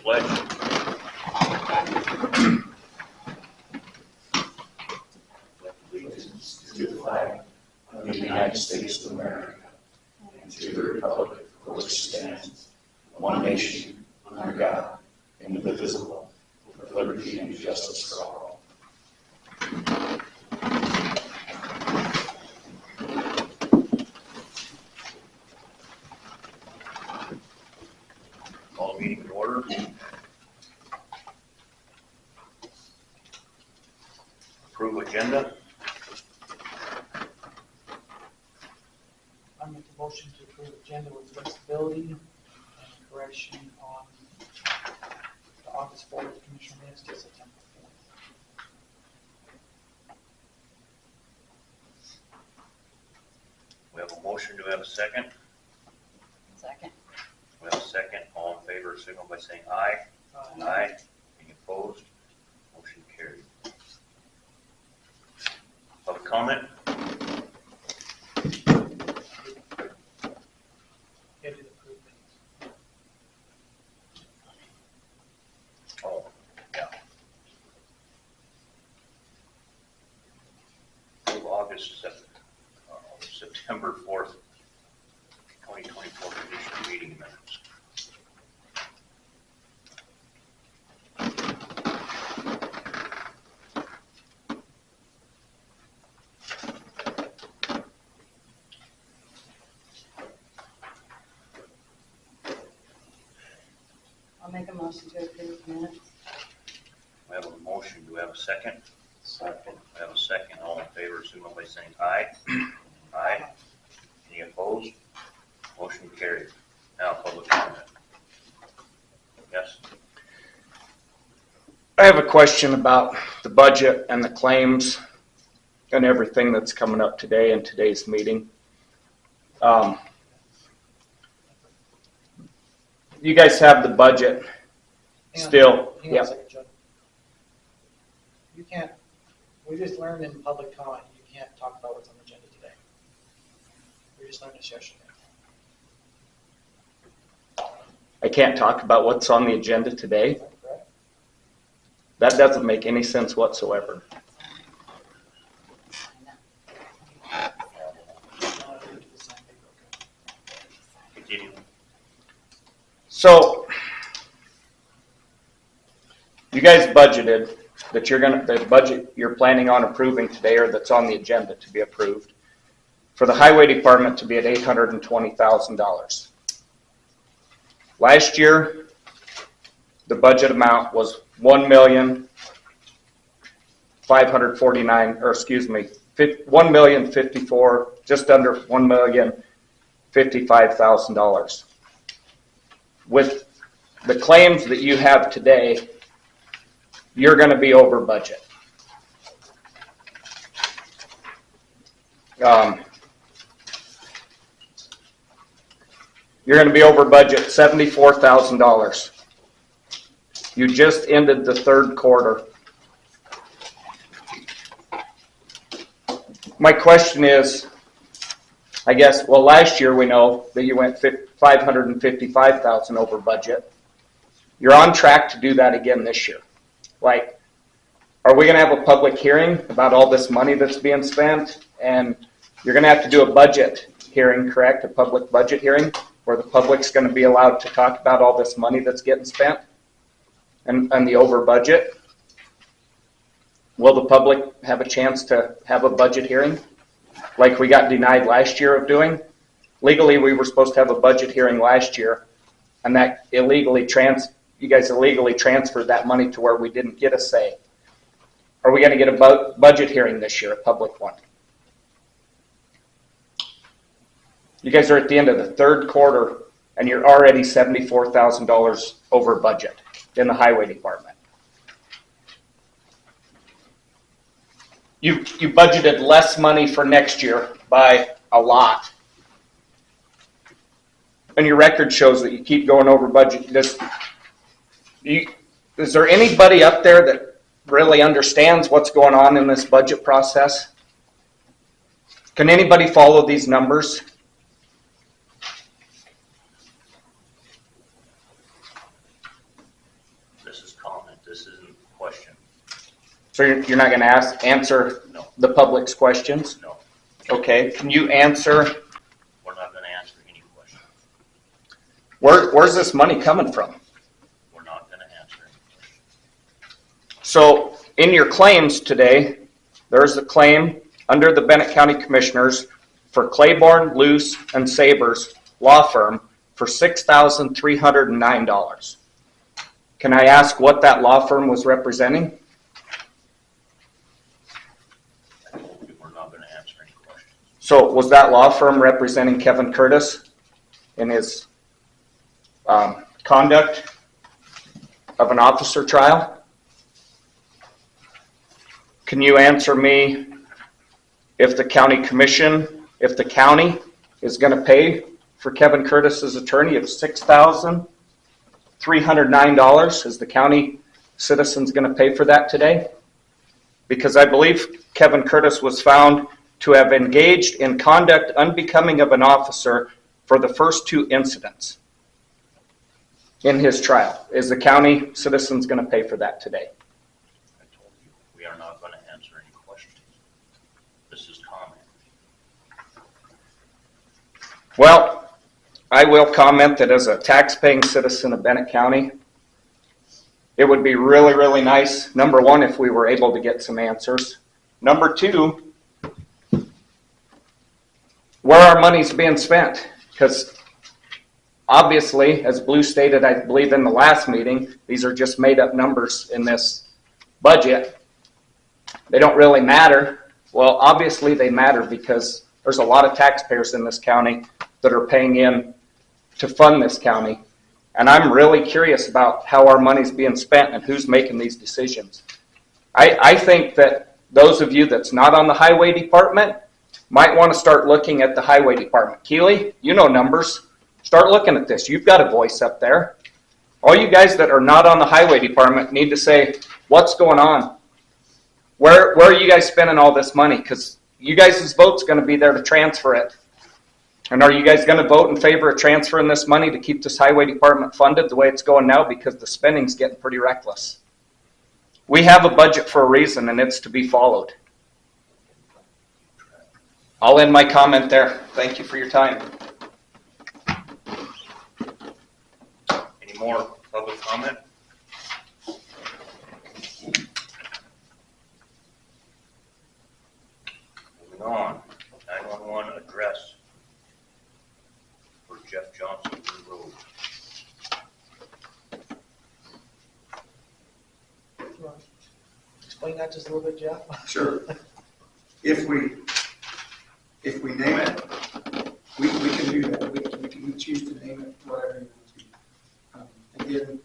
pledge. Allegiance to the flag of the United States of America and to the republic for which stands one nation under God, indivisible, with liberty and justice for all. Call the meeting to order. Approve agenda. I make a motion to approve agenda with flexibility and correction on the August 4th Commissioner minutes to September 4th. We have a motion. Do we have a second? Second. We have a second. All in favor, signal by saying aye. Aye. Any opposed? Motion carried. Public comment? Yeah, to approve minutes. Oh, yeah. August, September 4th, 2024 commission meeting minutes. I'll make a motion to approve minutes. We have a motion. Do we have a second? Second. We have a second. All in favor, signal by saying aye. Aye. Any opposed? Motion carried. Now, public comment. Yes? I have a question about the budget and the claims and everything that's coming up today in today's meeting. You guys have the budget Hang on. still. Hang on Yeah. a second, Chuck. You can't, we just learned in public comment, you can't talk about what's on the agenda today. We just learned this yesterday. I can't talk about what's on the agenda today. Is that correct? That doesn't make any sense whatsoever. Continue. So, you guys budgeted that the budget you're planning on approving today, or that's on the agenda to be approved, for the highway department to be at $820,000. Last year, the budget amount was $1,554,000, just under $1,055,000. With the claims that you have today, you're going to be over budget. You're going to be over budget $74,000. You just ended the third quarter. My question is, I guess, well, last year we know that you went $555,000 over budget. You're on track to do that again this year. Like, are we going to have a public hearing about all this money that's being spent? And you're going to have to do a budget hearing, correct? A public budget hearing where the public's going to be allowed to talk about all this money that's getting spent and the over budget. Will the public have a chance to have a budget hearing like we got denied last year of doing? Legally, we were supposed to have a budget hearing last year, and that you guys illegally transferred that money to where we didn't get a say. Are we going to get a budget hearing this year, a public one? You guys are at the end of the third quarter, and you're already $74,000 over budget in the highway department. You budgeted less money for next year by a lot. And your record shows that you keep going over budget. Is there anybody up there that really understands what's going on in this budget process? Can anybody follow these numbers? So you're not going to answer No. the public's questions? No, Okay, can you answer, we're not gonna answer any questions. where's this money coming from? We're not gonna answer any questions. So in your claims today, there's a claim under the Bennett County Commissioners for Claiborne, Luce, and Sabers Law Firm for $6,309. Can I ask what that law firm was representing? I told you we're not gonna answer any questions. So was that law firm representing Kevin Curtis in his conduct of an officer trial? Can you answer me if the county commission, if the county is going to pay for Kevin Curtis's attorney of $6,309? Is the county citizens going to pay for that today? Because I believe Kevin Curtis was found to have engaged in conduct unbecoming of an officer for the first 2 incidents in his trial. Is the county citizens going to pay for that today? I told you, we are not gonna answer any questions. This is comment. Well, I will comment that as a tax-paying citizen of Bennett County, it would be really, really nice, number one, if we were able to get some answers. Number two, where our money's being spent. Because obviously, as Blue stated, I believe in the last meeting, these are just made-up numbers in this budget. They don't really matter. Well, obviously they matter because there's a lot of taxpayers in this county that are paying in to fund this county. And I'm really curious about how our money's being spent and who's making these decisions. I think that those of you that's not on the highway department might want to start looking at the highway department. Keely, you know numbers. Start looking at this. You've got a voice up there. All you guys that are not on the highway department need to say, what's going on? Where are you guys spending all this money? Because you guys' vote's going to be there to transfer it. And are you guys going to vote in favor of transferring this money to keep this highway department funded the way it's going now? Because the spending's getting pretty reckless. We have a budget for a reason, and it's to be followed. I'll end my comment there. Thank you for your time. Any more public comment? Moving on, 911 address for Jeff Johnson Road. Explain that just a little bit, Jeff. Sure. If we name it, we can do that. We can choose to name it whatever you want to. Again,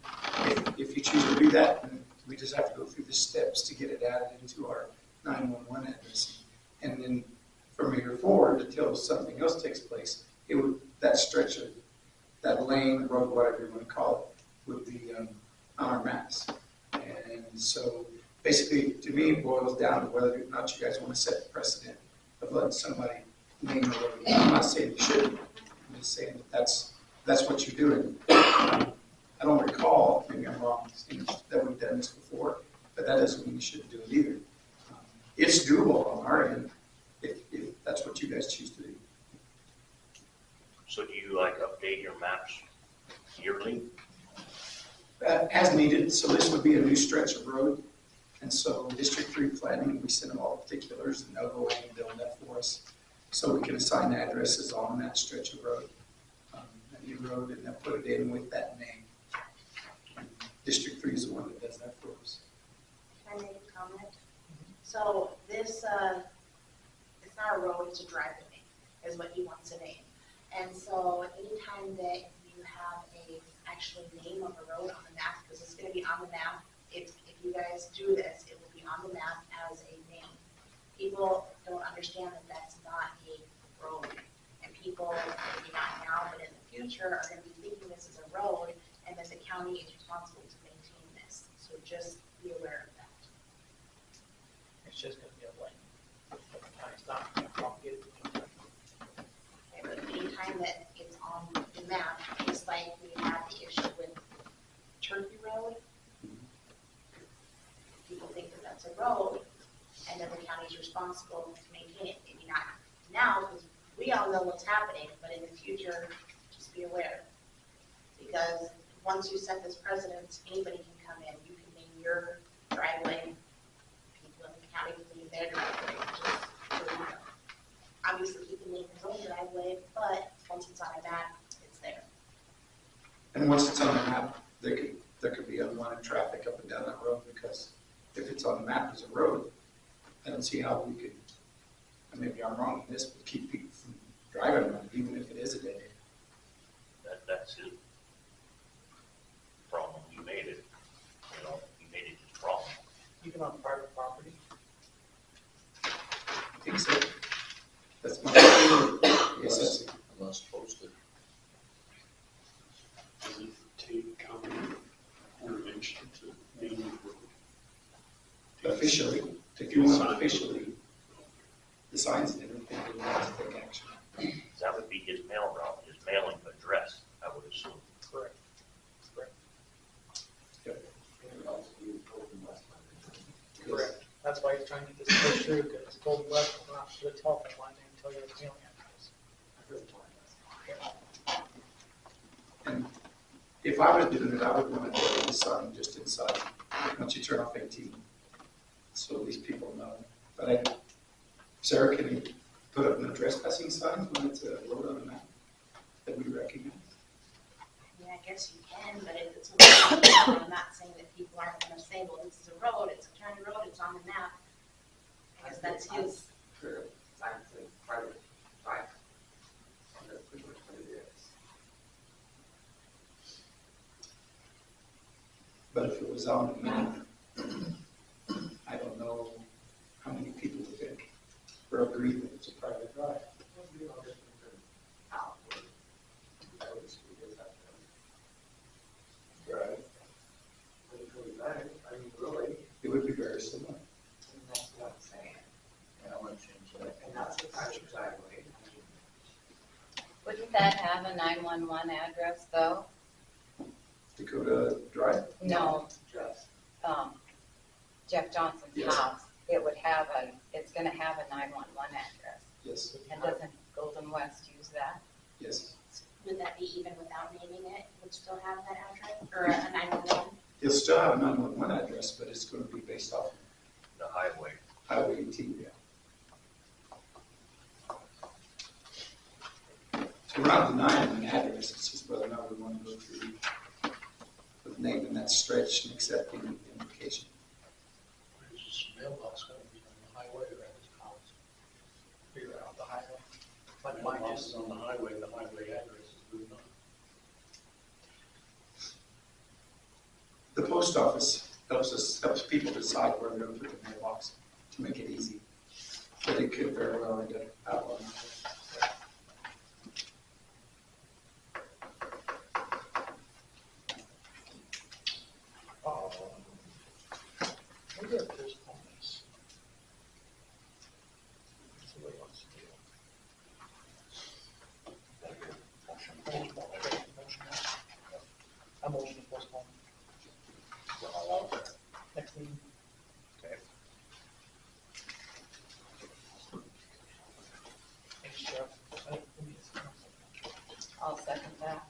if you choose to do that, then we just have to go through the steps to get it added into our 911 address. And then from here forward, until something else takes place, that stretch of that lane, road, whatever you want to call it, would be on our maps. And so basically, to me, it boils down to whether or not you guys want to set the precedent of letting somebody name the road. I'm not saying you shouldn't. I'm just saying that's what you're doing. I don't recall, maybe I'm wrong, that we've done this before, but that doesn't mean you shouldn't do it either. It's doable on our end if that's what you guys choose to do. So do you update your maps yearly? As needed, so this would be a new stretch of road. And so District 3 planning, we send them all particulars and they'll go in and build that for us. So we can assign addresses on that stretch of road, a new road, and they'll put it in with that name. And District 3 is the one that does that for us. Can I make a comment? So this, it's not a road, it's a driveway, is what he wants to name. And so anytime that you have a actual name of a road on the map, because it's gonna be on the map, if you guys do this, it will be on the map as a name. People don't understand that that's not a road. And people, maybe not now, but in the future, are gonna be thinking this is a road, and that the county is responsible to maintain this. So just be aware of that. It's just gonna be a lane. It's not complicated. Okay, but anytime that it's on the map, just like we had the issue with Turkey Road, people think that that's a road, responsible to maintain it. Maybe not now, because we all know what's happening, but in the future, just be aware. Because once you set this precedent, anybody can come in, you can name your driveway, people in the county can name their driveway, just so you know. Obviously, he can name his own driveway, but once it's on a map, it's there. And once it's on the map, there could be unwanted traffic up and down that road, because if it's on the map as a road, I don't see how we could, and maybe I'm wrong in this, but keep people from driving on it, even if it is a dead end. That's his problem. He made it, he made it his problem. Even on private property. I think so. That's my opinion. Yes, that's, Unless posted. Does it take county intervention to name the road? officially, if you want officially, the signs and everything, we have to take action. That would be his mail route, his mailing address, I would assume. Correct. Correct. That's why he's trying to get this pushed through, because it's told West, we're not to the telephone line until your mailing address. And if I was doing it, I would want to put the sign just inside, once you turn off 18, so these people know. But Sarah, can you put up no trespassing signs when it's a road on the map that we recognize? Yeah, I guess you can, but if it's, I'm not saying that people aren't gonna say, well, this is a road, it's a county road, it's on the map. I guess that's his. Sure, signs and private drive. And that's pretty much what it is. But if it was on the map, I don't know how many people would think or agree that it's a private drive. Right. But if it was that, I mean, really, It would be very similar. and that's what I'm saying. Yeah, I want to change that. And that's the private driveway. Wouldn't that have a 911 address though? Dakota Drive? No, Just, Jeff Johnson's Yes. house. It's gonna have a 911 address. Yes, And doesn't Golden West use that? yes. Would that be even without naming it, would still have that address, or a 911? He'll still have a 911 address, but it's going to be based off The highway. Highway 18, yeah. So we're not denying the address, it's just whether or not we want to go through with naming that stretch and accepting the implication. His mailbox gonna be on the highway or at his house? Figure out the highway. Like Mine mine is is. on the highway address is good enough. The post office helps people decide where they're going to put the mailbox to make it easy. But it could very well end up out on the highway. Maybe I'll postpone this. See what he wants to do. I motion to postpone. Next meeting. Okay. Thanks, Jeff. I'll second that.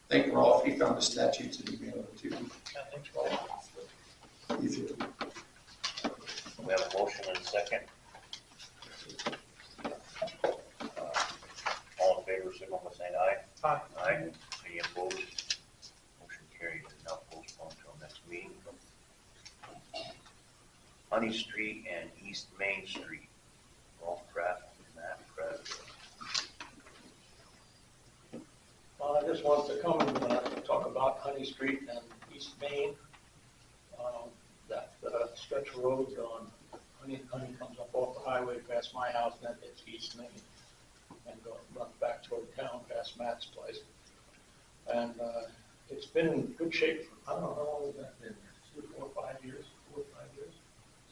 I think Rolf, he found the statutes and emailed it to Thanks, Rob. you too. We have a motion and a second. All in favor, signal by saying aye. Aye. Aye. Any opposed? Motion carried and now postponed until next meeting. Honey Street and East Main Street. Rolf Kraft, Matt Kraft. I just wanted to come and talk about Honey Street and East Main. That stretch of road on Honey comes up off the highway past my house, then it's East Main, and runs back toward town past Matt's place. And it's been in good shape for, I don't know, how long has that been? 4 or 5 years,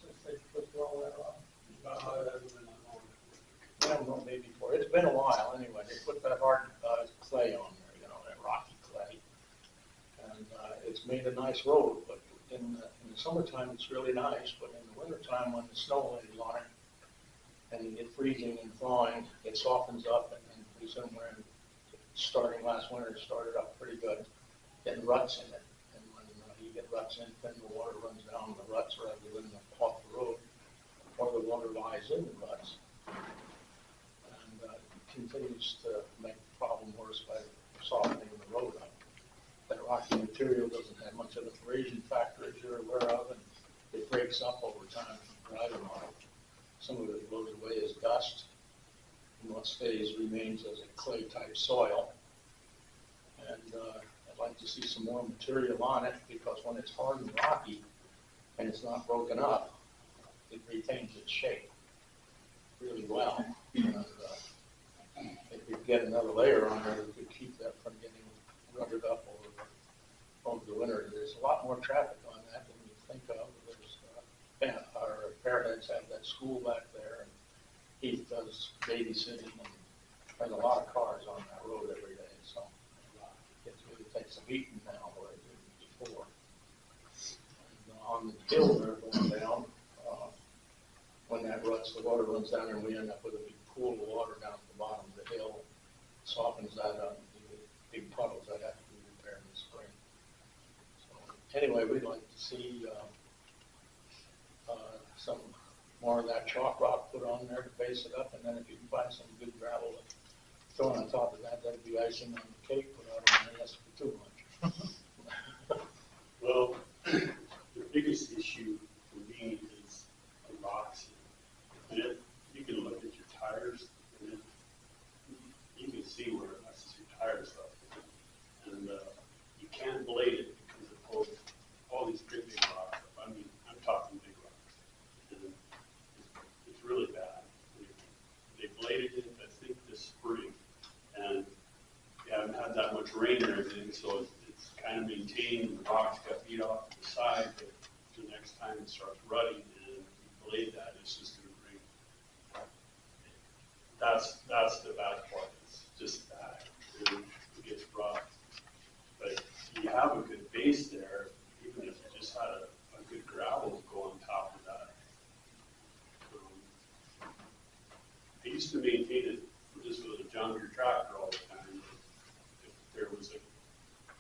since they put all that on. I don't know, maybe 4. It's been a while anyway. They put that hard clay on there, that rocky clay. And it's made a nice road, but in the the summertime, it's really nice, but in the wintertime, when the snow lays on it, and you get freezing and thawing, it softens up, and then pretty soon we're in, starting last winter, it started up pretty good, getting ruts in it. And when you get ruts in, then the water runs down the ruts rather than off the road, or the water lies in the ruts. And continues to make the problem worse by softening the road up. That rocky material doesn't have much of an abrasion factor, as you're aware of, and it breaks up over time driving on it. Some of it blows away as dust, and what stays remains as a clay-type soil. And I'd like to see some more material on it, because when it's hard and rocky and it's not broken up, it retains its shape really well. And if you get another layer on there, it could keep that from getting rutted up over the winter. There's a lot more traffic on that than you think of. There's our Fairheads have that school back there, and Heath does babysitting, and there's a lot of cars on that road every day, so it really takes a beating now where it didn't before. And on the hill there going down, when that ruts, the water runs down, and we end up with a big pool of water down at the bottom of the hill, softens that up, and big puddles that have to be repaired in the spring. So anyway, we'd like to see some more of that chalk rock put on there to base it up, and then if you can find some good gravel to throw on top of that, that'd be icing on the cake, but I don't want to ask for too much. Well, the biggest issue for me is the rocks. And you can look at your tires, and you can see where it messes your tires up. And you can't blade it because it pulls all these big rocks up. I mean, I'm talking big rocks. And it's really bad. They bladed it, I think, this spring. And you haven't had that much rain or anything, so it's kind of maintained. The rocks got beat off to the side, but the next time it starts rutting and you blade that, it's just going to bring. That's the bad part. It's just that it gets rough. But you have a good base there, even if you just had a good gravel to go on top of that. I used to maintain it just with a John Deere tractor all the time. If there was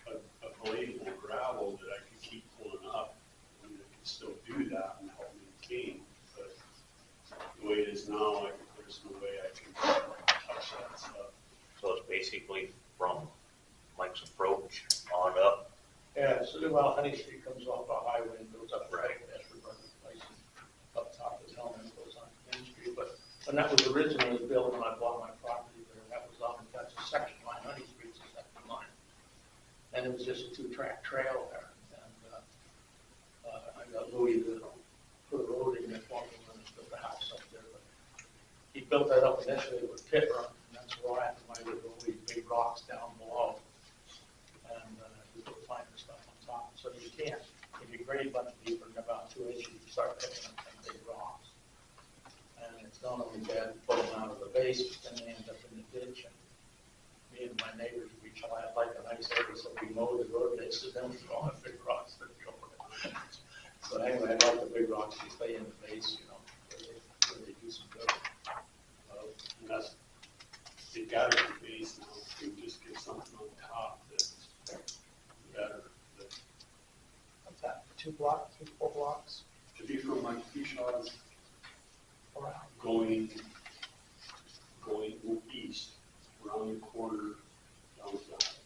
a blade of gravel that I could keep pulling up, I mean, I could still do that and help maintain. But the way it is now, there's no way I can touch that stuff. So it's basically from Mike's approach on up. Yeah, so well, Honey Street comes off a highway and goes up Right. place up top of the hill and goes on Main Street. But when that was originally built, when I bought my property there, that's a section line. Honey Street's a section line, and it was just a 2-track trail there. And I got Louis to put a road in there for me when he built the house up there. But he built that up initially with pit run, and that's why I would all these big rocks down below, and we put finer stuff on top. So you can't, if you grade much deeper than about 2 inches, you start picking up some big rocks. And it's not only bad to pull them out of the base, but then they end up in the ditch. And me and my neighbors, we try like a nice area, so we mow the road bases, then we throw the big rocks that go over it. So anyway, I like the big rocks to stay in the base, you know, where they do some good. And that's, you got to be base now. You just get something on top that's better. But What's that, 2 blocks, 3, 4 blocks to be from like Keeshaw's around? going east, around the corner, down south,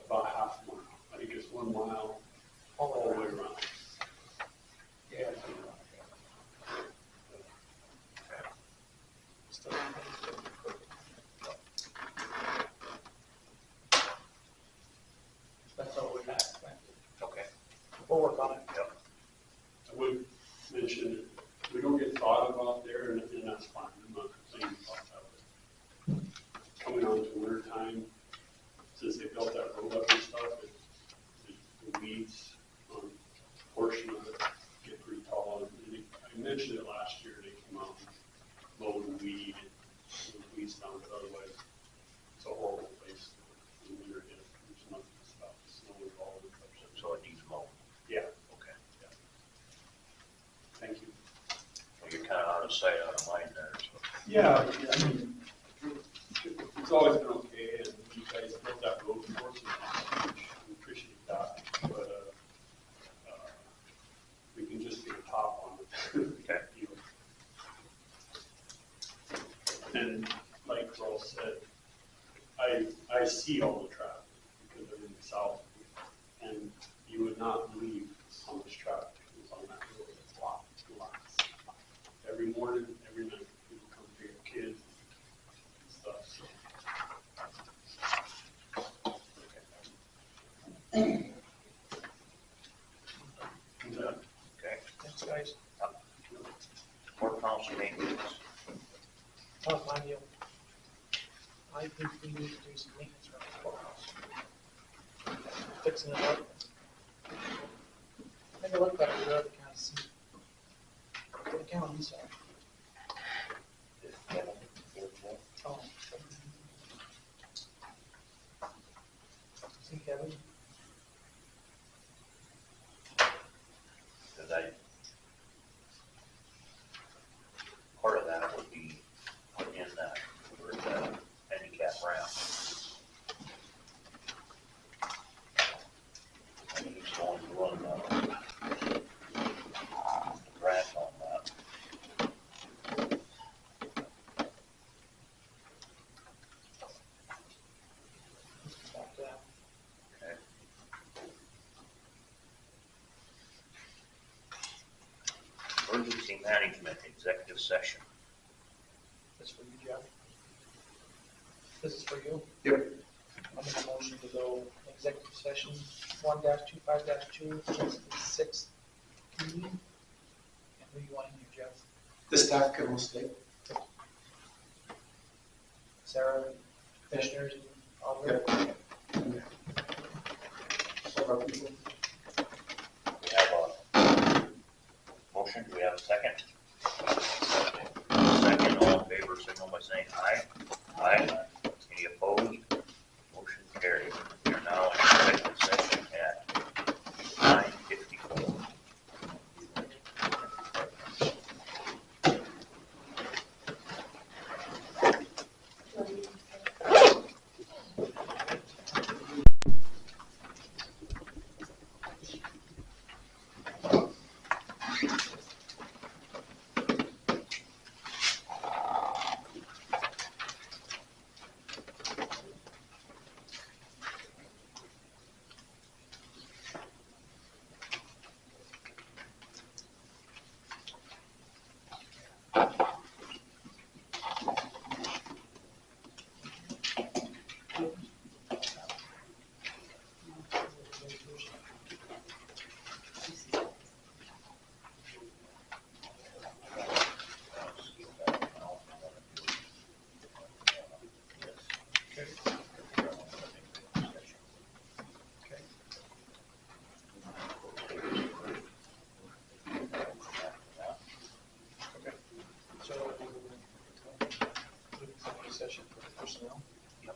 about half a mile. I think it's 1 mile all the way around. Yeah. That's all we have. Okay. We'll work on it. Yep. I would mention that we don't get thought about there, and that's fine. I'm not complaining about that. But coming on to winter time, since they built that road up and stuff, the weeds on a portion of it get pretty tall. And I mentioned it last year. They came out and mowed and weed. And Yeah, I mean, it's always been okay, and you guys built that road for us, and we appreciate that, but, we can just get a top on it. Okay. You know. And like Carl said, I see all the traffic because I'm in the south, and you would not believe how much traffic is on that road. It's lots. Every morning, every night, people come to get kids and stuff, so. Yeah. Okay. Thanks, guys. Courthouse maintenance. Oh, my deal. I think we need to do some maintenance around the courthouse. Fixing it up. Make it look better, we already kind of see. Put the counties are. Oh. See Kevin? Because part of that would be put in that, for the handicap ramp. And he's going to run the grant on that. Stop that. Okay. Emergency management executive session. This for you, Jeff. This is for you. Yep. I'm in a motion to go executive session 1-25-2, just the 6th meeting. And who you want in here, Jeff? The staff can all stay. Sarah, commissioners, and all that. All our people. We have a motion, do we have a second? Second, all in favor, signal by saying aye. Aye. Any opposed? Motion carried. We are now in executive session at 9:54. So, executive session for personnel. Yep.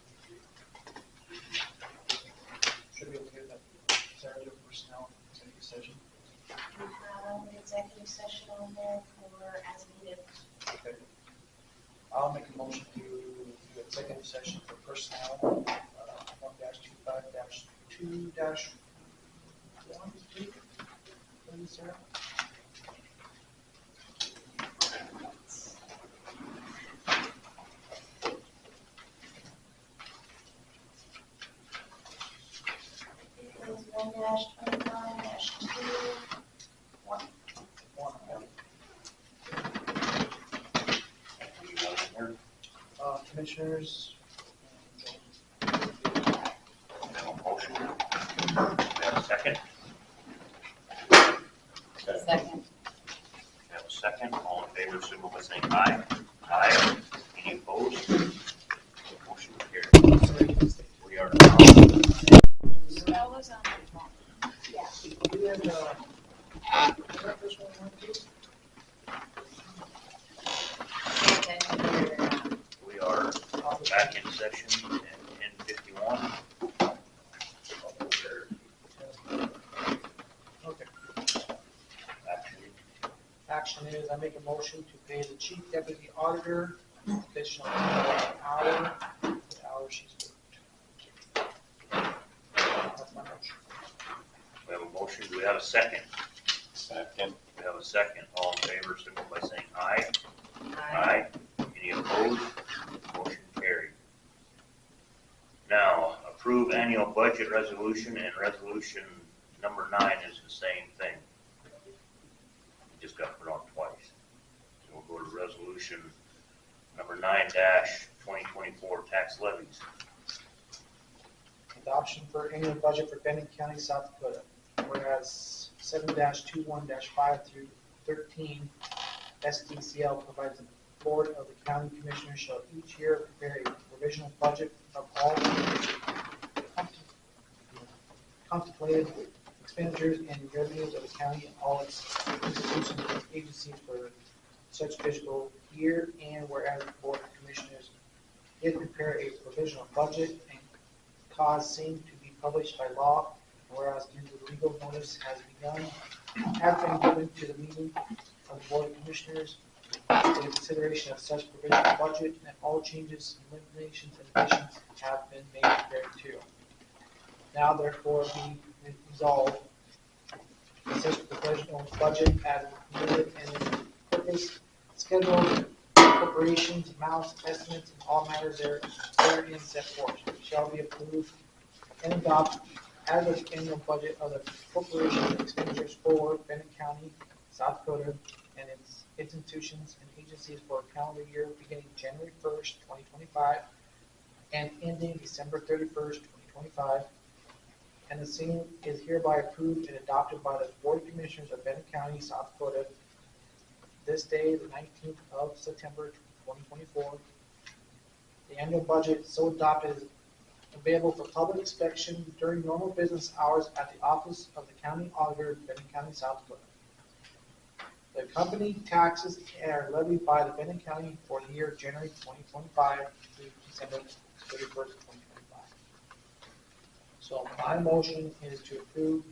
Should be okay with that. Sarah, do personnel executive session. We have an executive session on there for as needed. Okay. I'll make a motion to do executive session for personnel, 1-25-2-1. Please, Sarah. It is 1-25-2-1. Commissioners. We have a motion. We have a second. Second. We have a second. All in favor, signal by saying aye. Aye. Any opposed? Motion carried. We are now. That was on the phone. Yeah. Do we have, is that first one, Pay attention to your, We are back in session at 10:51. Okay. Action. Action is I make a motion to pay the chief deputy auditor additional $10 an hour, the hour she's worked. That's my motion. We have a motion, do we have a second? Second. We have a second, all in favor, signal by saying aye. Aye. Any opposed? Motion carried. Now, approve annual budget resolution, and resolution number 9 is the same thing. It just got put on twice. So we'll go to resolution number 9-2024 tax levies. Adoption for annual budget for Bennett County, South Dakota. Whereas 7-21-5 through 13 SDCL provides the Board of the County Commissioners shall each year prepare a provisional budget of all contemplated expenditures and revenues of the county and all its institutions and agencies for such fiscal year. And whereas the Board of Commissioners did prepare a provisional budget and cause same to be published by law, whereas due to legal notice has been given to the meeting of the Board of Commissioners for the consideration of such provisional budget, and all changes, eliminations, and additions have been made thereto. Now therefore be resolved that such provisional budget as needed and its purpose, schedule, appropriations, amounts, estimates, and all matters therein set forth shall be approved and adopted as of the annual budget of the corporation and expenditures for Bennett County, South Dakota, and its institutions and agencies for a calendar year beginning January 1st, 2025, and ending December 31st, 2025. And the same is hereby approved and adopted by the Board of Commissioners of Bennett County, South Dakota, this day, the 19th of September, 2024. The annual budget so adopted is available for public inspection during normal business hours at the office of the county auditor, Bennett County, South Dakota. The company taxes are levied by the Bennett County for the year January 2025 through December 31st, 2025. So my motion is to approve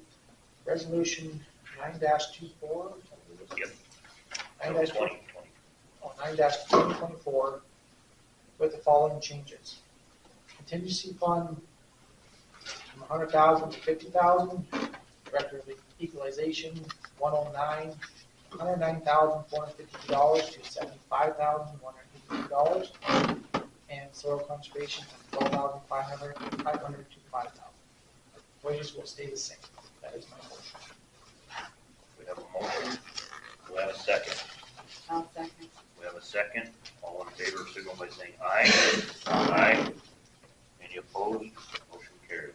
resolution 9-24. Yep. 9-20. 9-2024 with the following changes. Contingency fund from 100,000 to 50,000. Director of Equalization 109, $109,450 to $75,150. And soil conservation from 12,500 to 500 to 5,000. Wages will stay the same. That is my motion. We have a motion, we have a second. I'll second. We have a second, all in favor, signal by saying aye. Aye. Any opposed? Motion carried.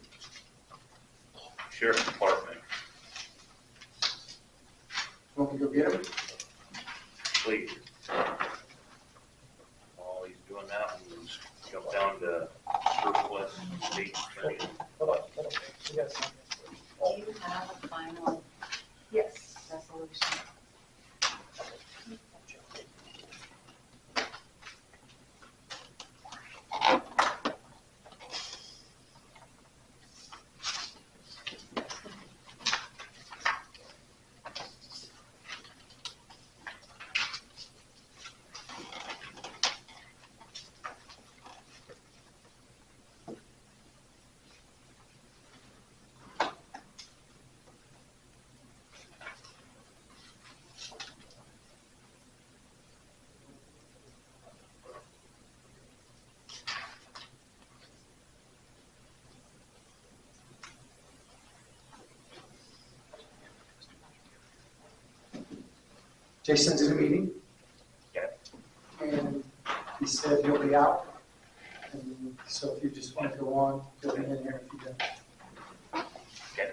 Sheriff's Department, Want me to go get him? please. While he's doing that, we'll jump down to surplus state attorney. Hold on. We got some. Do you have a final Yes. resolution? Jason's in a meeting. Okay. And he said he'll be out. And so if you just want to go on, he'll be in here if you don't. Okay.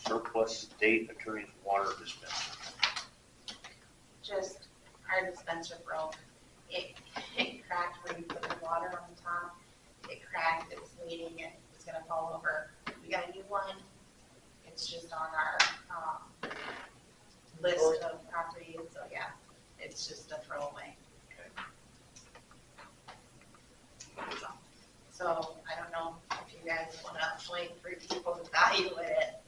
Surplus state attorney's water dispenser. Just our dispenser broke. It cracked where you put the water on the top. It cracked, it was leaking, and it was gonna fall over. We got a new one. It's just on our, list of properties, so yeah, it's just a throwaway. So I don't know if you guys wanna wait for people to evaluate it.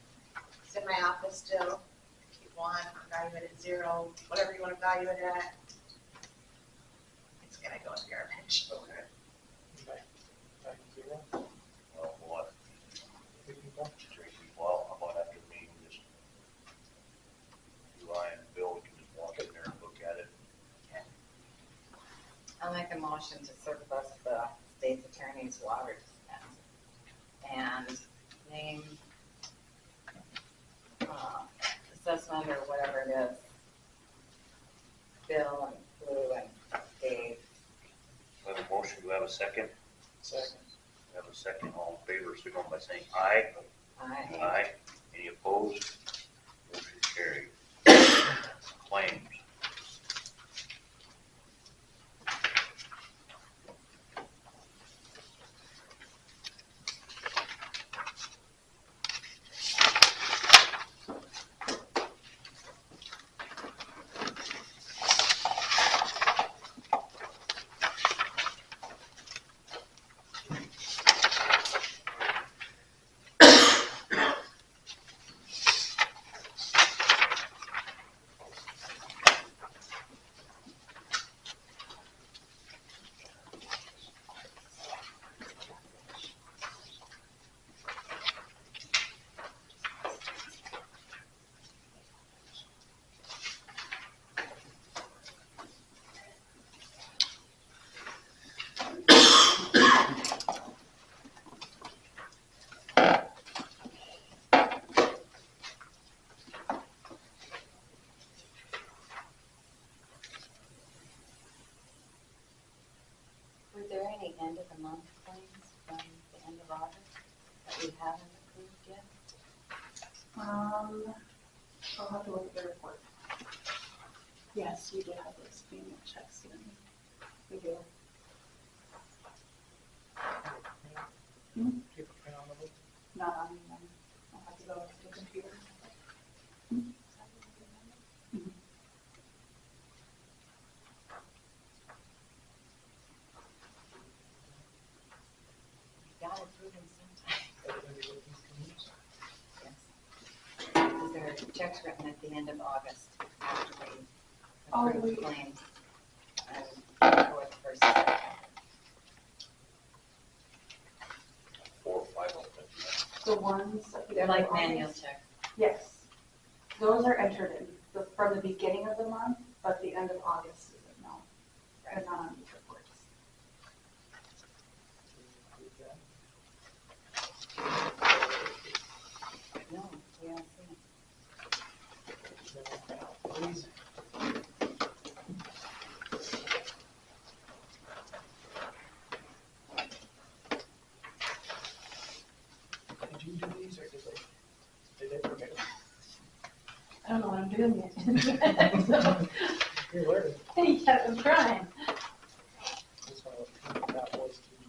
It's in my office still, 1, or value it at 0, whatever you want to value it at, it's gonna go in garbage. Okay, Back to zero. well, what, Three people. Tracy, well, how about after the meeting, just, you, I, and Bill, we can just walk in there and look at it. I'll make a motion to surplus the state's attorney's water dispenser and name, assessment or whatever it is, Bill and Lou and Dave. We have a motion, do we have a second? Second. We have a second, all in favor, signal by saying aye. Aye. Aye. Any opposed? Motion carried. Claims. Were there any end of the month claims from the end of August that we haven't approved yet? I'll have to look at the report. Yes, we do have those payment checks in. We do. Do you have a print on the book? Not on them. I'll have to go to the computer. We got to approve them sometime. Everybody with these claims? Yes. Because there are checks written at the end of August after we Oh, approve we- claims. And for the first and second. 4 or 5 of them. The ones at the They're end of like manual August- checks. Yes. Those are entered in from the beginning of the month, but the end of August isn't, no. They're not on these reports. No, we haven't seen it. Please. Did you do these or did they forget? I don't know what I'm doing yet. You're learning. Yeah, I'm trying. This one, that was to do.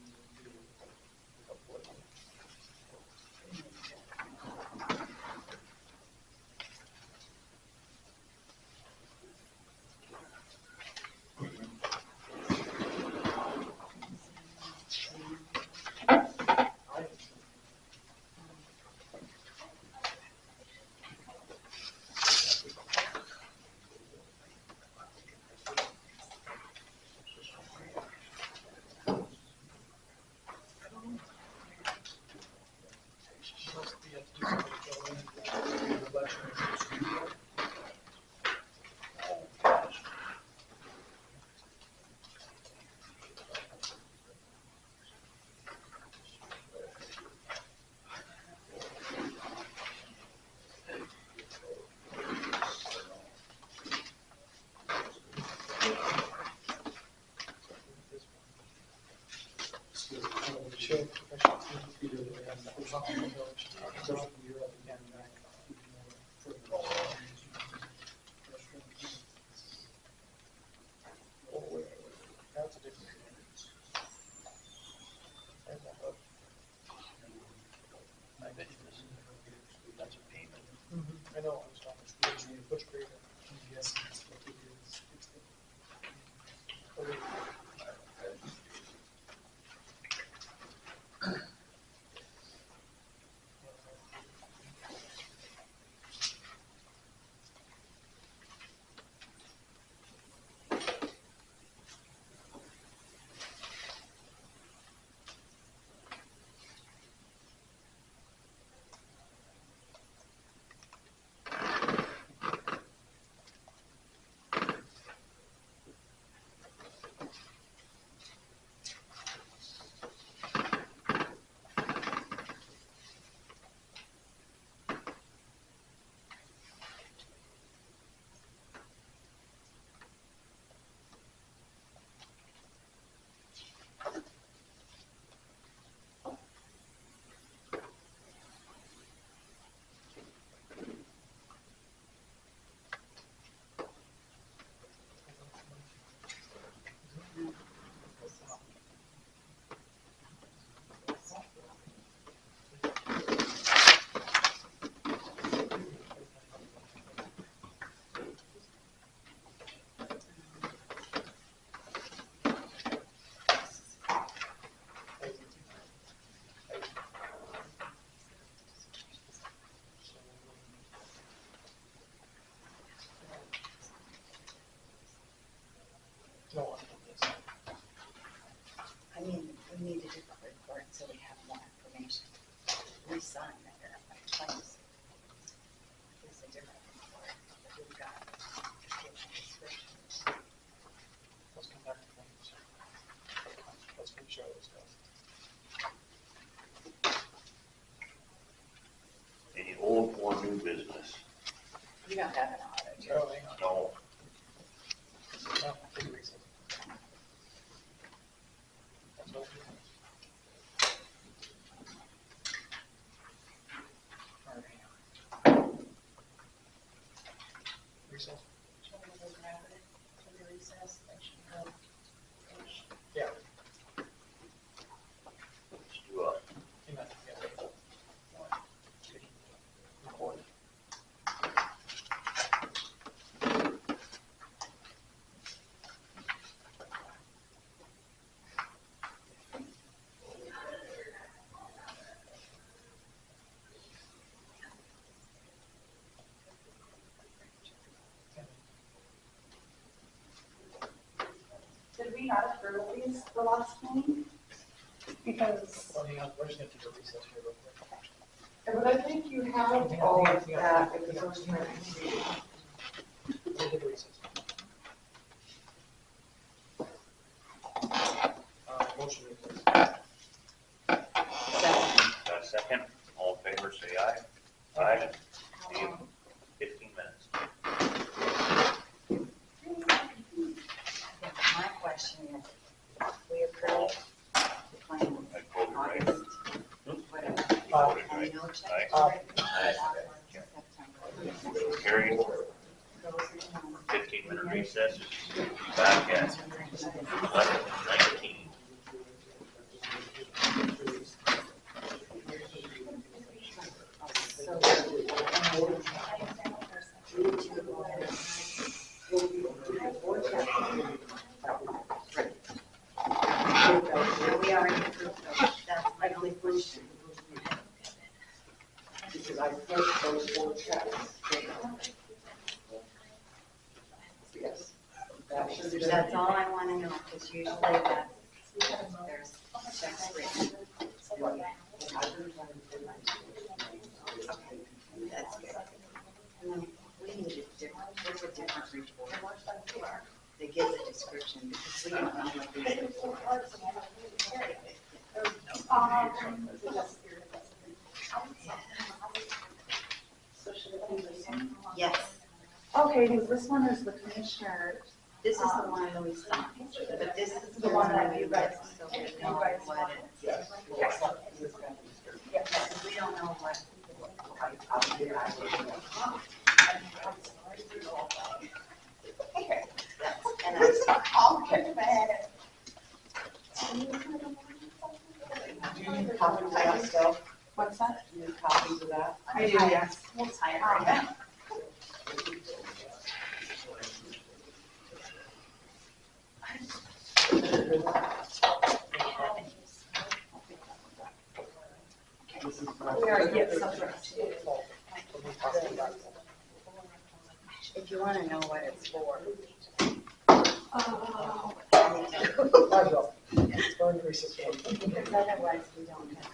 not have an audit. Oh, hang on. No, No, take a recess. That's what- All right, hang on. Recess? Should we go grab it, take a recess, then should we go finish? Yeah. let's do a, Hang on, yeah. One, two, record. Did we not approve these the last meeting? Because, Well, hang on, we're just gonna take a recess here real quick. but I think you have all of that in the first meeting. We'll take a recess. Motion recess. got a second? All in favor, say aye. Aye. See you in 15 minutes. My question is, we approved the plan I quoted right. August, whatever, Quoted and right. no check. Aye. September. Motion carried. Those are the 15-minute recess. Back at 11:19. We already approved those, that's my only question. Because I put those 4 checks. Yes. That should be done. That's all I wanna know, because usually that, there's checks written. Okay, that's good. And then we need a different, there's a different report. They give the description, because we don't know what these reports. Yes, Okay, because this one is the commissioner. this is the one that we signed, but this is The one that you guys- So we know what it's. We don't know what. And that's fine. Do you need copies of that stuff? What's that? Do you need copies of that? I do, yes. We'll sign it right now. This is We already get something. If you wanna know what it's for. Oh, Might as well. Go into recess. Because otherwise we don't have.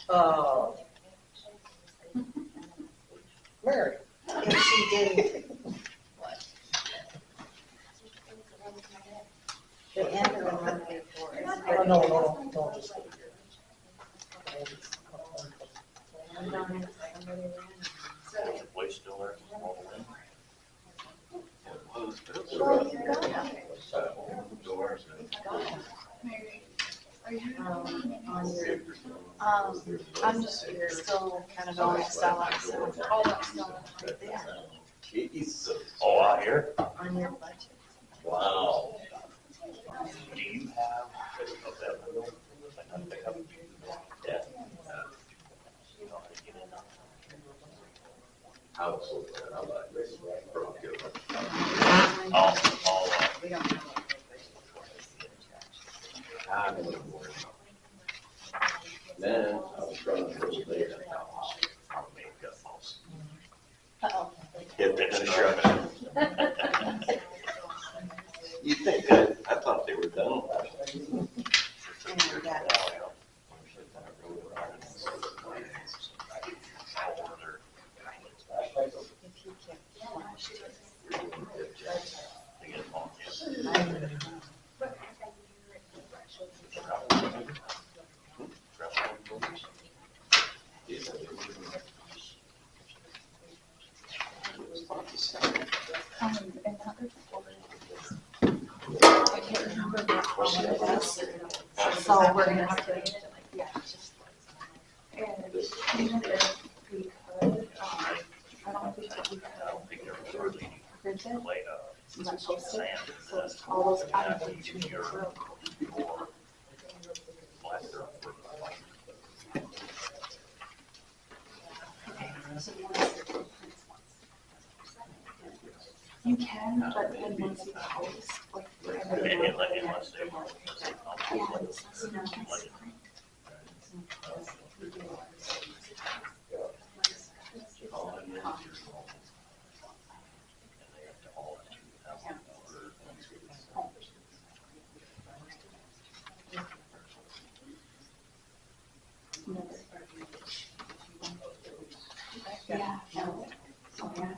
Oh. Mary. If she didn't. What? The end of the monthly report is. Oh, no, just. Is the place still there? All the way? Well, you got it. On your, I'm just still kind of going Stella, so all that's still right there Oh, out here? on your budget. Wow. Do you have of that window? I don't think I would. Yeah. You know how to get in now? I'll, We don't know what the budget for is. Then I was running for the day at the house. I'll make up most. Uh-oh. Hit that construction. You think I thought they were done. And that, if you kept flashed. So we're gonna have to, yeah. And even if we could, I don't think that we I don't think there was hardly any print it, clay, like post sand it, in so that. it's all those items between the room. Or black dirt for the white. You can, but then once you post, like, for everyone. Unless they were. Yeah, it's not nice. Yeah, no. Oh, yeah.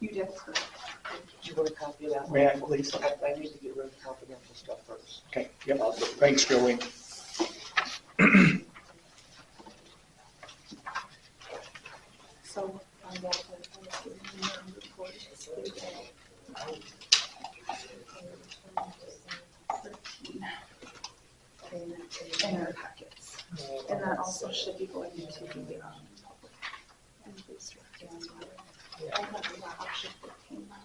You did. Did you want a copy of that? May I please? I need to get rid of the confidential stuff first. Okay, yep, thanks, Joey. So, in our packets. And that also should be going into the, public. And police director as well. I have that option 14 now.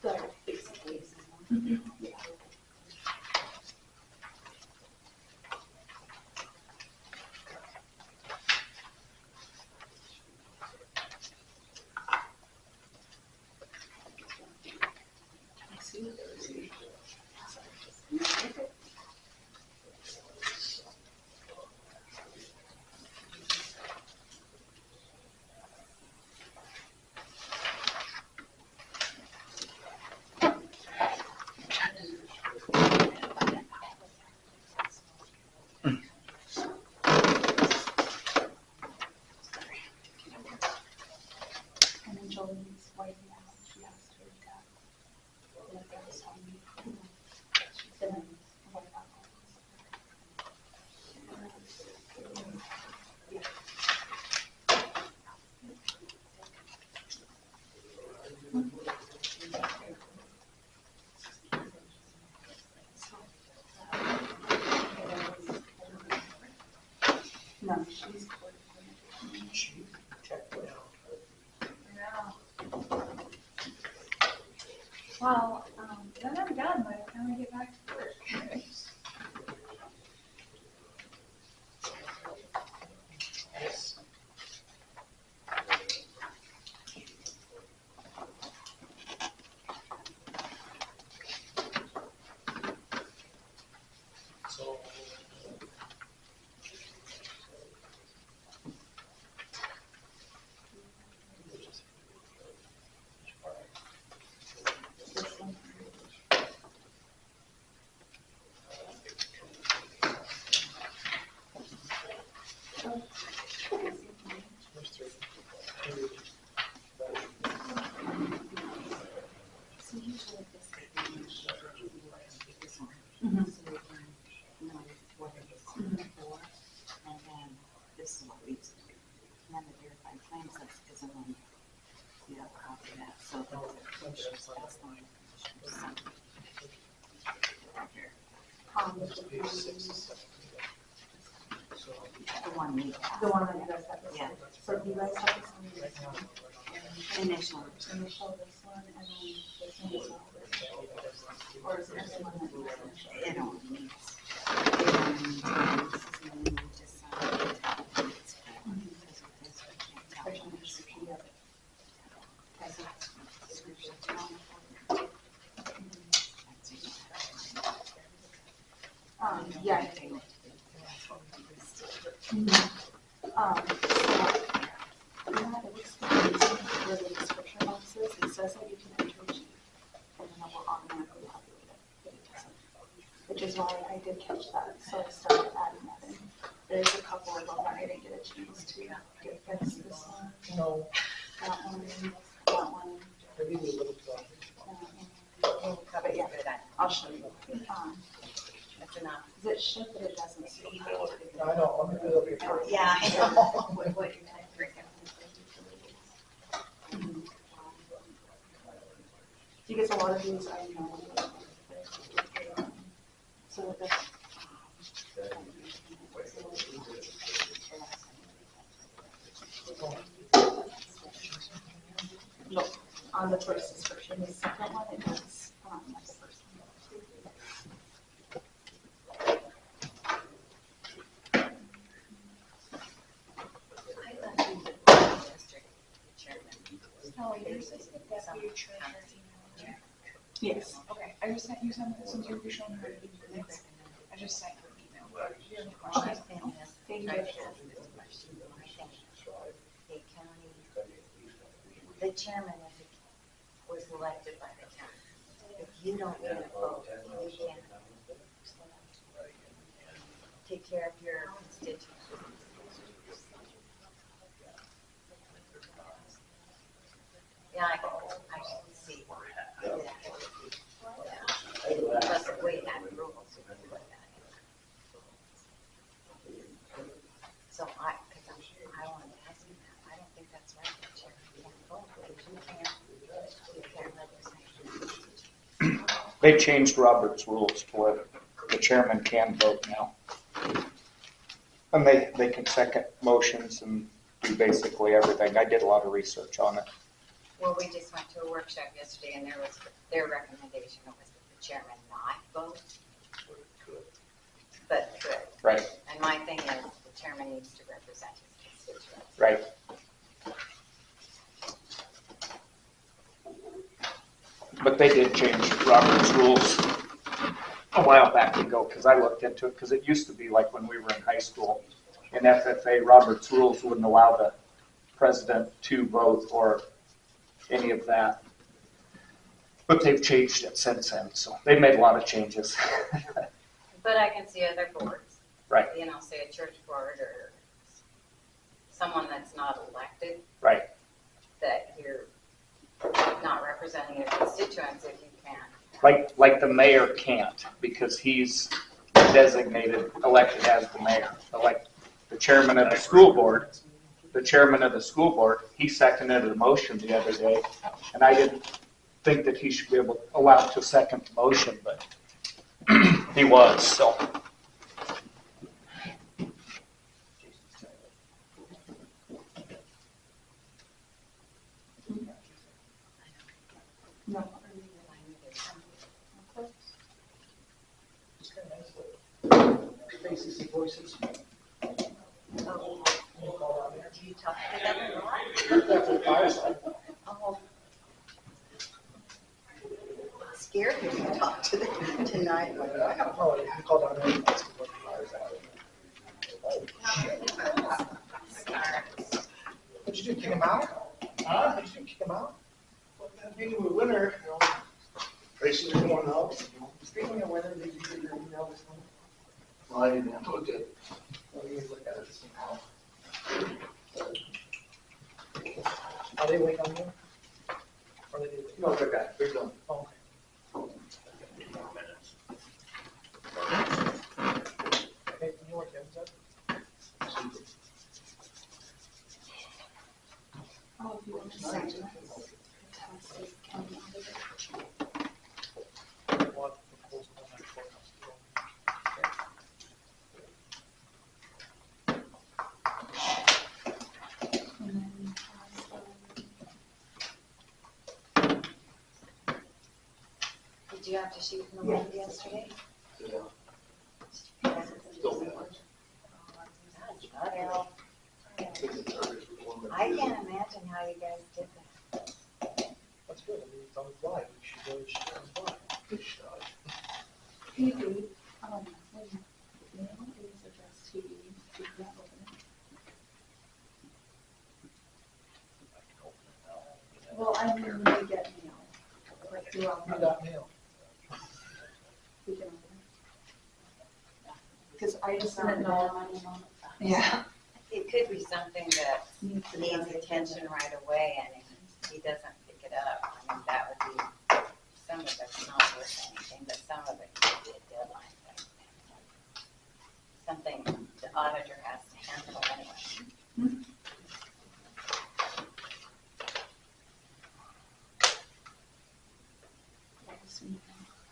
So, basically, yeah. I see what there is. And then Jolene's writing out, she asked her dad. Like I was telling you. She's been white out. No, she's. Check it out. Well, then I'm done by the time I get back to work. Yes. So. There's three. So usually this is Mhm. so we can know what it is for, and then this is what leads to. And then the verified claims list is a one. You have a copy of that, so that's the one. Right here. The one we have. The one that you guys have. Yeah. So do you guys have this one? Initial. Initial this one and then this one as well? Or is this one that you initial? It don't need. It don't need. This is the one we just signed. It's for- because of this, we can't tell. There's no description of it. That's a description. That's it. Yeah. So, yeah, it looks like did catch that, so I started adding that in. There's a couple of them that I didn't get a chance to get fixed this one. No, That one. maybe a little bit. But yeah, I'll show you. That's enough. Cause it should, but it doesn't. So you I know, I'm gonna do it over here first. Yeah, I know. What you're trying to bring up. Because a lot of these I know. So the. No, on the first description, the second one, it does, that's the first one. I thought you were district chairman. Oh, yours is the deputy treasurer. Yes. Okay, I just sent you some you're showing her to do this. I just sent her an email. Do you have any questions? Thank you. The county, the chairman was elected by the county. If you don't get a vote, you can't take care of your constituents. Yeah, I should see. Plus, we have rules. So because I wanted to ask you that, I don't think that's right, that Chair, you can't vote, because you can't legislate. They changed Robert's rules to where the chairman can vote now. And they can second motions and do basically everything. I did a lot of research on it. Well, we just went to a workshop yesterday, and there was, their recommendation was that the chairman not vote, but could. Right, And my thing is, the chairman needs to represent his constituents. right. But they did change Robert's rules a while back ago, because I looked into it, because it used to be like when we were in high school. In FFA, Robert's rules wouldn't allow the president to vote or any of that. But they've changed it since then, so they've made a lot of changes. But I can see other boards. Right. You know, say a church board or someone that's not elected. Right. That you're not representing your constituents if you can't. Like the mayor can't, because he's designated, elected as the mayor. But like the chairman of the school board, he seconded a motion the other day, and I didn't think that he should be allowed to second the motion, but he was, so. No. Faces and voices. Oh, You call out there. do you talk to them a lot? That's what I was like. Oh. Scared me to talk to them tonight. I don't know, you call down there. and ask what What'd you do, kick him out? Huh? What'd you do, kick him out? Well, that being a winner, you know, races are going out. Speaking of winner, did you get your email this morning? Well, I didn't look at. Oh, you can look at it. Are they waiting on you? Or they do? No, they're done. They're done. Oh, okay. You know what Kevin said? Oh, if you want to send it. Fantastic. County auditor. What proposal on that courthouse? And then, Did you have to shoot from the wind yesterday? Yeah. Well, I can't imagine how you guys did that. That's good, I mean, it's on the fly, you should really shoot on the fly. Good shot. Hey, Dave, when mail is addressed to you, do you not open it? Well, I mean, when we get mail, like throughout You the, got mail. we can open Because I just Not didn't bad know. money, Mom. Yeah. It could be something that needs attention right away, and if he doesn't pick it up, I mean, that would be, some of it's not worth anything, but some of it could be a deadline thing. Something the auditor has to handle anyway.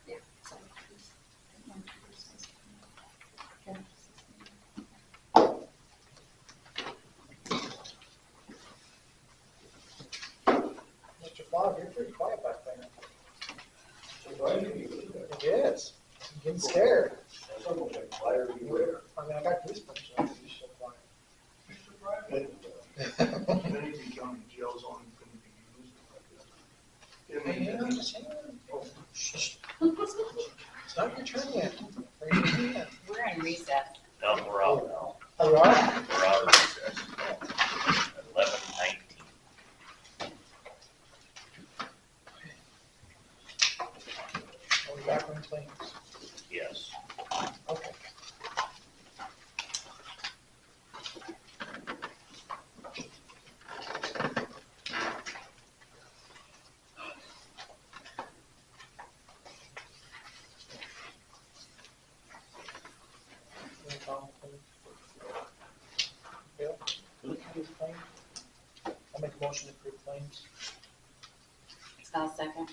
Yeah. Mr. Fogg, you're pretty quiet back there. It is. I'm getting scared. I mean, I got goosebumps. When you're so quiet. Bennett County jail zone couldn't be used like that. Hang on, just hang on. Oh, shh. It's not your turn yet. Raise your hand. We're in recess. No, we're out now. Oh, you are? We're out of recess. 11:19. Are we back on claims? Yes. Okay. Bill? Approve claims? I'll make a motion to approve claims. I'll second.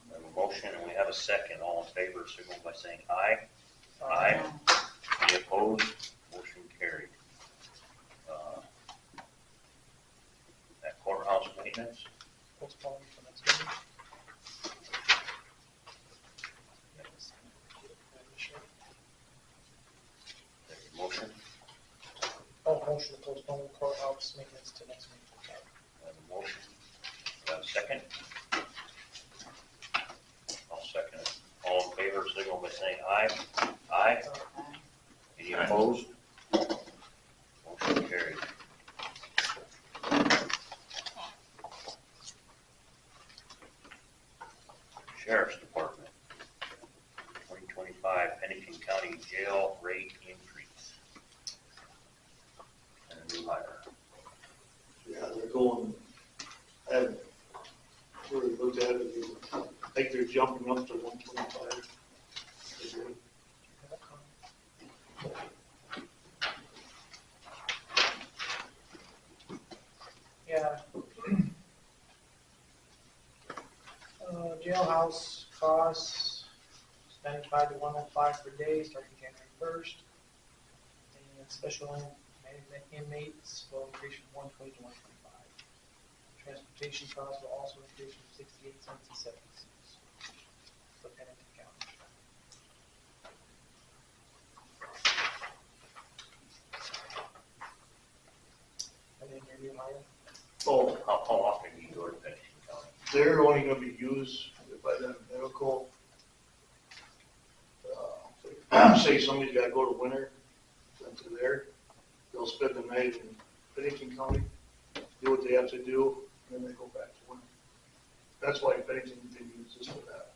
We have a motion and we have a second. All in favor, signal by saying aye. Aye. Any opposed? Motion carried. That courthouse maintenance, Postpone for next meeting. there's a motion. Oh, motion to postpone courthouse maintenance to next meeting. We have a motion. We have a second. I'll second it. All in favor, signal by saying aye. Aye. Any opposed? Motion carried. Sheriff's Department, 2025 Bennett County Jail rate increase. And a new hire. Yeah, they're going, and where we looked at it, I think they're jumping up to 125. Yeah. Jailhouse costs, 95 to 105 per day, starting January 1st. And special management inmates will increase from 120 to 125. Transportation costs will also increase from 68 cents to 70 cents. For Bennett County. And then your new hire. Oh, How often do you go to Bennett County? they're only gonna be used by the medical. Say somebody's gotta go to Winter, sent to there, they'll spend the night in Bennington County, do what they have to do, and then they go back to Winter. That's why Bennington didn't use this for that.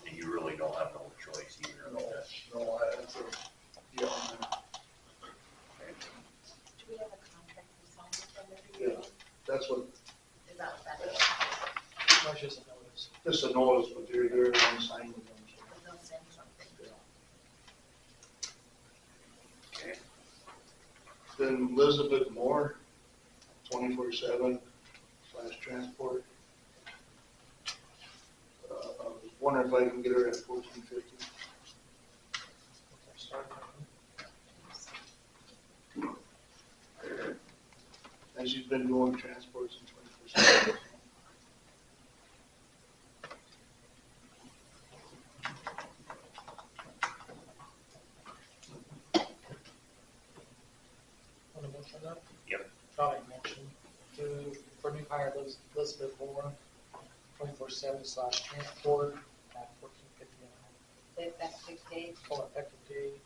And you really don't have no choice either. I mean, that's- That's a, yeah, Do we have a contract we signed with them every year? yeah, that's what, Is that what that is? That's just a notice. just a notice, but they're on sign with them. so. They'll send something. Okay. Then Elizabeth Moore, 24/7/transport. I was wondering if I can get her at 1450. And she's been doing transports in 24/7. Want a motion on that? Yep. I'll make a motion for new hire Elizabeth Moore, 24/7/transport at 14.50 an hour. The effective date, Full effective date,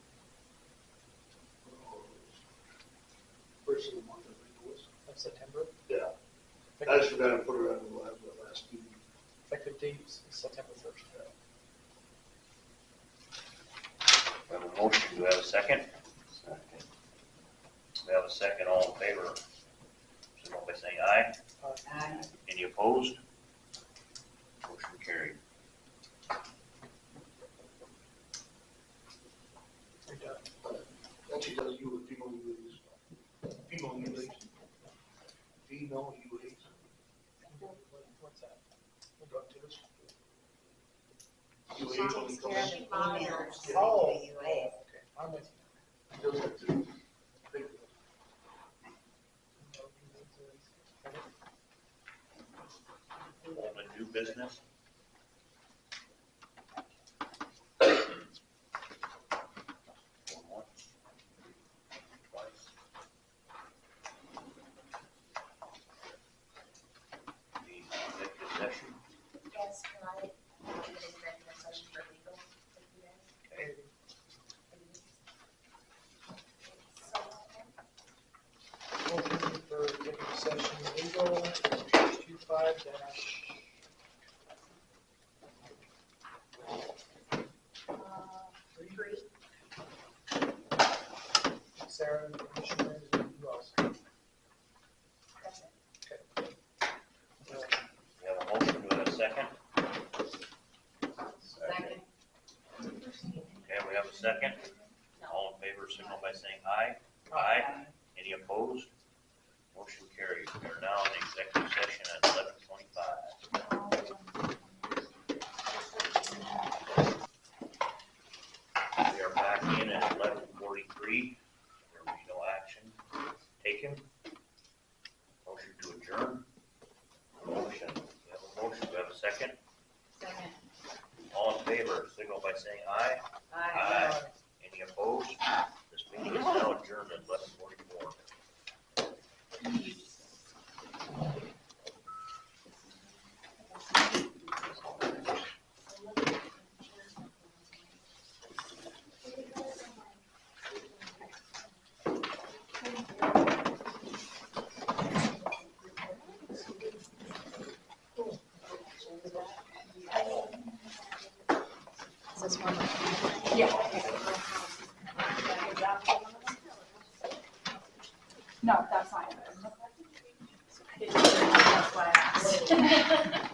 First of the month, I think it was. of September. Yeah, I just forgot to put her on the last meeting. Effective date is September 1st. We have a motion, do we have a second? We have a second, all in favor, signal by saying aye. Aye. Any opposed? Motion carried. You're done. That's because you would female UAs. Female UAs. Female UAs. What's that? We'll go to this. UAs only Takes come care of in. the females. Oh. The UAs. Okay, I'm with Those are two big ones. you. Old and new business. Going once, twice. The executive session, Yes, can I, get an executive session for legal with you guys? okay, So, Open for executive session legal, 25 three, Sarah, the commissioner, and who else? that's it. we have a motion, do we have a second? Second. Okay, we have a second. All in favor, signal by saying aye. Aye. Any opposed? Motion carried. We are now in executive session at 11:25. We are back in at 11:43. There will be no action taken. Motion to adjourn. Motion. We have a motion. Do we have a second? Second. All in favor, signal by saying aye. Aye. Any opposed? This meeting is now adjourned at 11:44. Is this one? No, that's not it. That's why I asked.